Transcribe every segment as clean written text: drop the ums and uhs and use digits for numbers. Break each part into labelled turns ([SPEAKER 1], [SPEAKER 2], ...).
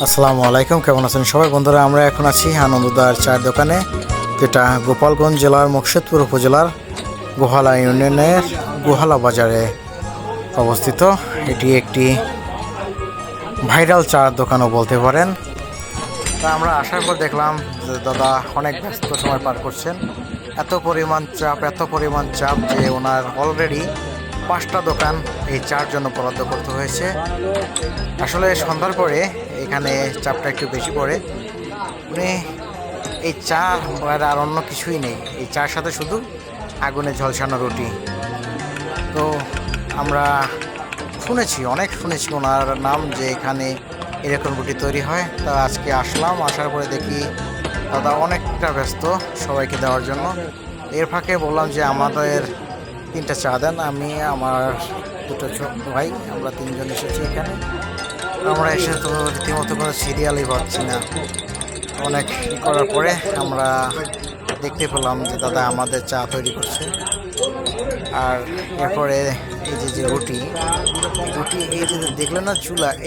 [SPEAKER 1] আসসালামু আলাইকুম, কেমন আছেন সবাই বন্ধুরা? আমরা এখন আছি আনন্দদার চায়ের দোকানে, যেটা গোপালগঞ্জ জেলার মুকশেদপুর উপজেলার গোহালা ইউনিয়নের গোহালা বাজারে অবস্থিত। এটি একটি ভাইরাল চায়ের দোকানও বলতে পারেন। তা আমরা আসার পর দেখলাম যে দাদা অনেক ব্যস্ত সময় পার করছেন। এত পরিমাণ চাপ যে ওনার অলরেডি 5টা দোকান এই চার জন্য বরাদ্দ করতে হয়েছে। আসলে সন্ধ্যার পরে এখানে চাপটা একটু বেশি পড়ে। উনি এই চা আর অন্য কিছুই নেই, এই চার সাথে শুধু আগুনে ঝলসানো রুটি। তো আমরা অনেক শুনেছি ওনার নাম, যে এখানে এরকম রুটি তৈরি হয়। তা আজকে আসলাম, আসার পরে দেখি দাদা অনেকটা ব্যস্ত সবাইকে দেওয়ার জন্য। এর ফাঁকে বললাম যে আমাদের 3টা চা দেন। আমি আমার 2টো ছোট ভাই, আমরা 3জন এসেছি এখানে। আমরা এসে তো রীতিমতো কোনো সিরিয়ালই পাচ্ছি না। অনেক করার পরে আমরা দেখতে পেলাম যে দাদা আমাদের চা তৈরি করছে। আর এরপরে এই যে রুটি এই যে দেখলেন না,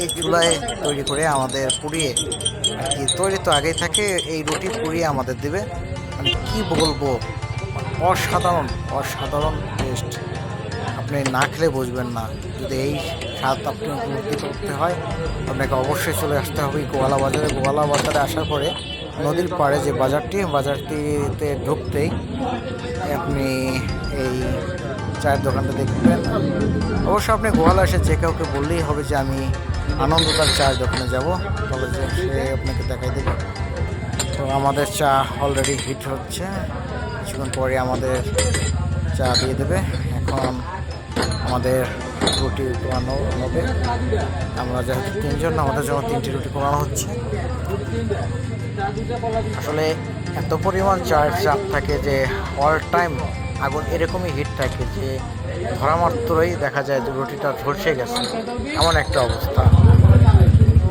[SPEAKER 1] এই চুলায় তৈরি করে আমাদের পুড়িয়ে, আর কি তৈরি তো আগেই থাকে, এই রুটি পুড়িয়ে আমাদের দেবে। মানে কি বলবো, অসাধারণ টেস্ট। আপনি না খেলে বুঝবেন না। যদি এই স্বাদ আপনি উপলব্ধি করতে হয়, আপনাকে অবশ্যই চলে আসতে হবে গোয়ালা বাজারে। গোয়ালা বাজারে আসার পরে নদীর পাড়ে যে বাজারটিতে ঢুকতেই আপনি এই চায়ের দোকানটা দেখবেন। অবশ্য আপনি গোয়ালা এসে যে কাউকে বললেই হবে যে আমি আনন্দদার চায়ের দোকানে যাব, তবে যে সে আপনাকে দেখাই দেবে। তো আমাদের চা অলরেডি হিট হচ্ছে, কিছুক্ষণ পরে আমাদের চা দিয়ে দেবে। এখন আমাদের রুটি পোড়ানো হবে। আমরা যেহেতু 3জন, আমাদের জন্য 3টি রুটি পোড়ানো হচ্ছে। আসলে এত পরিমাণ চায়ের চাপ থাকে যে অল টাইম আগুন এরকমই হিট থাকে যে ধরা মাত্রই দেখা যায় যে রুটিটা ঝলসে গেছে, এমন একটা অবস্থা।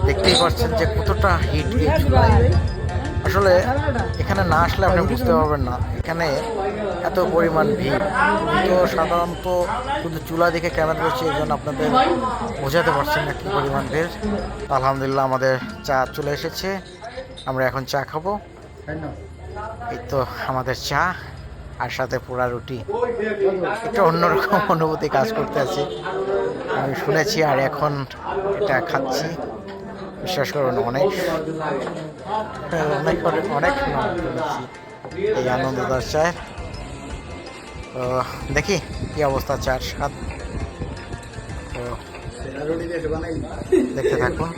[SPEAKER 1] দেখতেই পাচ্ছেন যে কতটা হিট এই চুলায়। আসলে এখানে না আসলে আপনি বুঝতে পারবেন না এখানে এত পরিমাণ ভিড়। তো সাধারণত শুধু চুলা দেখে ক্যামেরা করছি, এই জন্য আপনাদের বোঝাতে পারছেন না কী পরিমাণ ভিড়। আলহামদুলিল্লাহ আমাদের চা চলে এসেছে, আমরা এখন চা খাবো। এই তো আমাদের চা আর সাথে পোড়া রুটি, একটা অন্যরকম অনুভূতি কাজ করতে আছে। আমি শুনেছি আর এখন এটা খাচ্ছি। বিশ্বাস করুন, অনেক অনেক অনেক এই আনন্দদার চায়ের। তো দেখি কি অবস্থা চার স্বাদ। তো দেখতে থাকুন।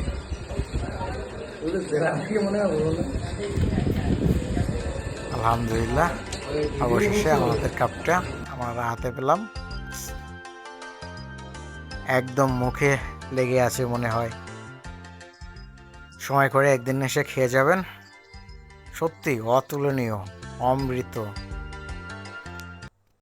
[SPEAKER 1] আলহামদুলিল্লাহ অবশেষে আমাদের কাপটা আমরা হাতে পেলাম। একদম মুখে লেগে আছে মনে হয়। সময় করে একদিন এসে খেয়ে যাবেন, সত্যি অতুলনীয়, অমৃত।